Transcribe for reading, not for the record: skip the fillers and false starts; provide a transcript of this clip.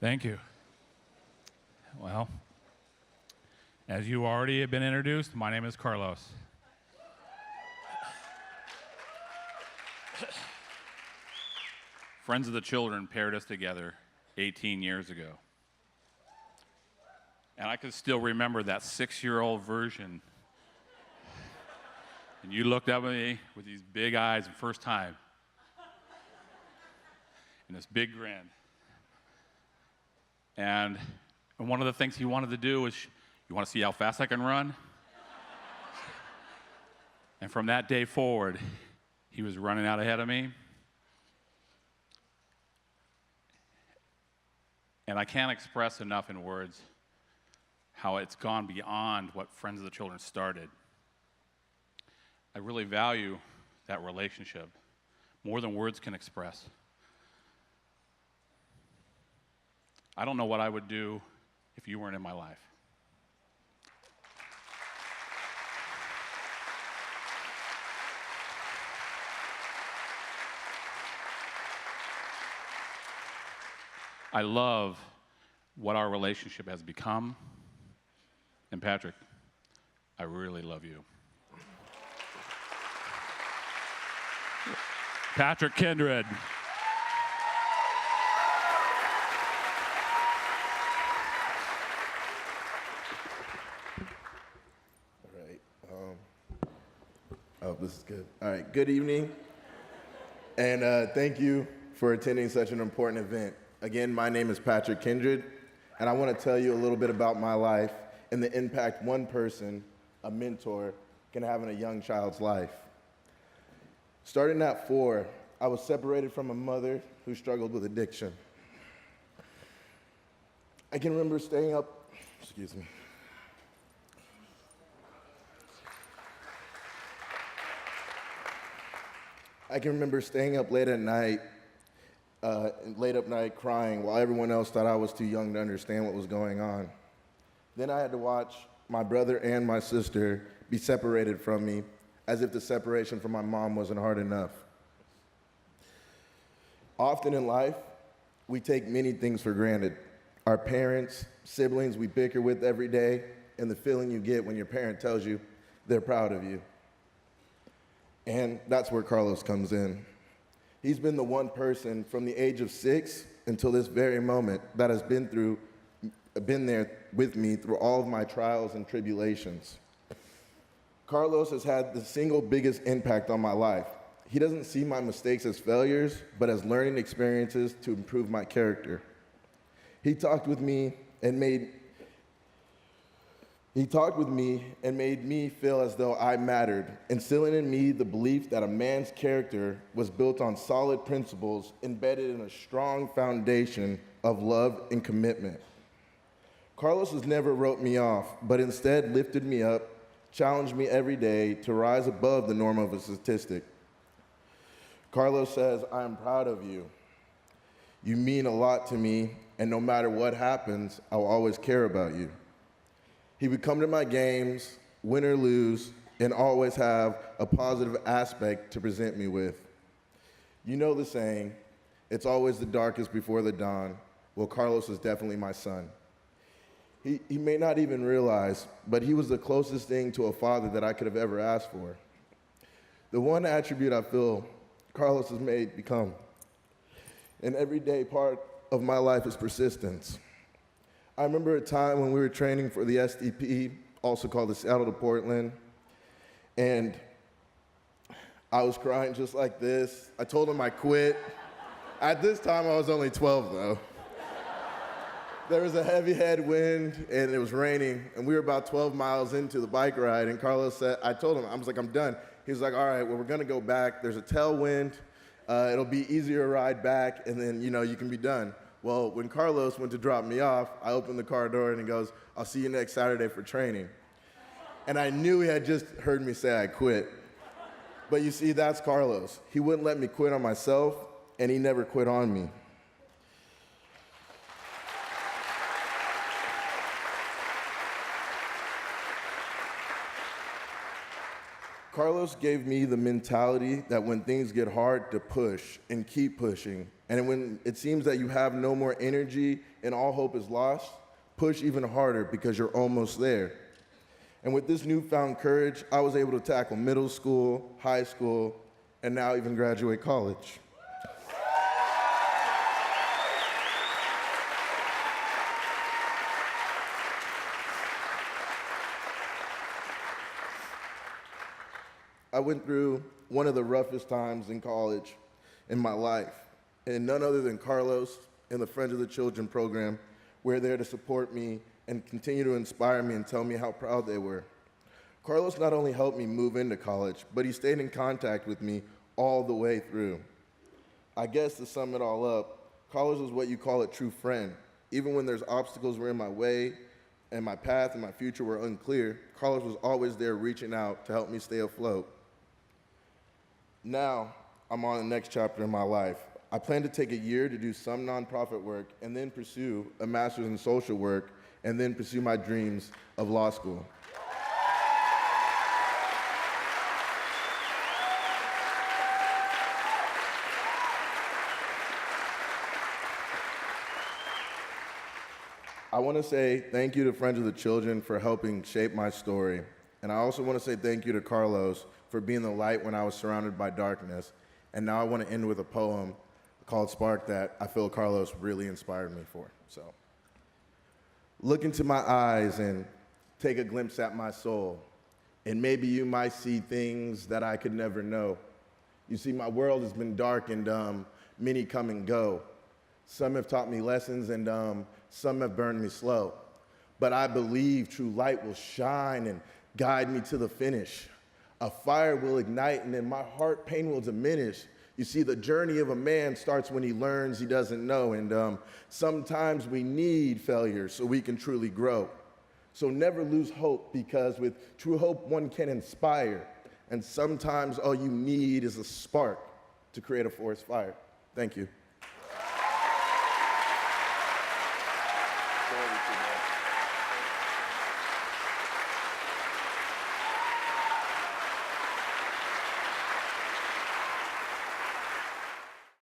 Thank you. Well, as you already have been introduced, my name is Carlos. Friends of the Children paired us together 18 years ago. And I can still remember that 6-year-old version. And you looked up at me with these big eyes the first time. And this big grin. And one of the things he wanted to do was, you want to see how fast I can run? And from that day forward, he was running out ahead of me. And I can't express enough in words how it's gone beyond what Friends of the Children started. I really value that relationship more than words can express. I don't know what I would do if you weren't in my life. I love what our relationship has become. And Patrick, I really love you. Patrick Kindred. This is good. All right, good evening. And thank you for attending such an important event. Again, my name is Patrick Kindred, and I want to tell you a little bit about my life and the impact one person, a mentor, can have in a young child's life. Starting at 4, I was separated from a mother who struggled with addiction. I can remember staying up, I can remember staying up late at night crying while everyone else thought I was too young to understand what was going on. Then I had to watch my brother and my sister be separated from me, as if the separation from my mom wasn't hard enough. Often in life, we take many things for granted. Our parents, siblings we bicker with every day, and the feeling you get when your parent tells you they're proud of you. And that's where Carlos comes in. He's been the one person from the age of 6 until this very moment that has been there with me through all of my trials and tribulations. Carlos has had the single biggest impact on my life. He doesn't see my mistakes as failures, but as learning experiences to improve my character. He talked with me and made me feel as though I mattered, instilling in me the belief that a man's character was built on solid principles embedded in a strong foundation of love and commitment. Carlos has never wrote me off, but instead lifted me up, challenged me every day to rise above the norm of a statistic. Carlos says, "I am proud of you. You mean a lot to me, and no matter what happens, I will always care about you." He would come to my games, win or lose, and always have a positive aspect to present me with. You know the saying, it's always the darkest before the dawn. Well, Carlos is definitely my son. He may not even realize, but he was the closest thing to a father that I could have ever asked for. The one attribute I feel Carlos has made become an everyday part of my life is persistence. I remember a time when we were training for the SDP, also called the Seattle to Portland, and I was crying just like this. I told him I quit. At this time, I was only 12, though. There was a heavy headwind, and it was raining, and we were about 12 miles into the bike ride, and Carlos said, I told him, I was like, I'm done. He was like, all right, well, we're gonna go back. There's a tailwind. It'll be easier to ride back, and then, you can be done. Well, when Carlos went to drop me off, I opened the car door and he goes, I'll see you next Saturday for training. And I knew he had just heard me say I quit. But you see, that's Carlos. He wouldn't let me quit on myself, and he never quit on me. Carlos gave me the mentality that when things get hard, to push and keep pushing And when it seems that you have no more energy and all hope is lost, push even harder because you're almost there. And with this newfound courage, I was able to tackle middle school, high school, and now even graduate college. I went through one of the roughest times in college in my life, and none other than Carlos and the Friends of the Children program were there to support me and continue to inspire me and tell me how proud they were. Carlos not only helped me move into college, but he stayed in contact with me all the way through. I guess to sum it all up, Carlos is what you call a true friend. Even when there's obstacles were in my way and my path and my future were unclear, Carlos was always there reaching out to help me stay afloat. Now, I'm on the next chapter in my life. I plan to take a year to do some nonprofit work and then pursue a master's in social work and then pursue my dreams of law school. I want to say thank you to Friends of the Children for helping shape my story. And I also want to say thank you to Carlos for being the light when I was surrounded by darkness. And now I want to end with a poem called Spark that I feel Carlos really inspired me for. So, look into my eyes and take a glimpse at my soul. And maybe you might see things that I could never know. You see, my world has been dark and many come and go. Some have taught me lessons and some have burned me slow. But I believe true light will shine and guide me to the finish. A fire will ignite and then my heart pain will diminish. You see, the journey of a man starts when he learns he doesn't know. And sometimes we need failure so we can truly grow. So never lose hope because with true hope, one can inspire. And sometimes all you need is a spark to create a forest fire. Thank you.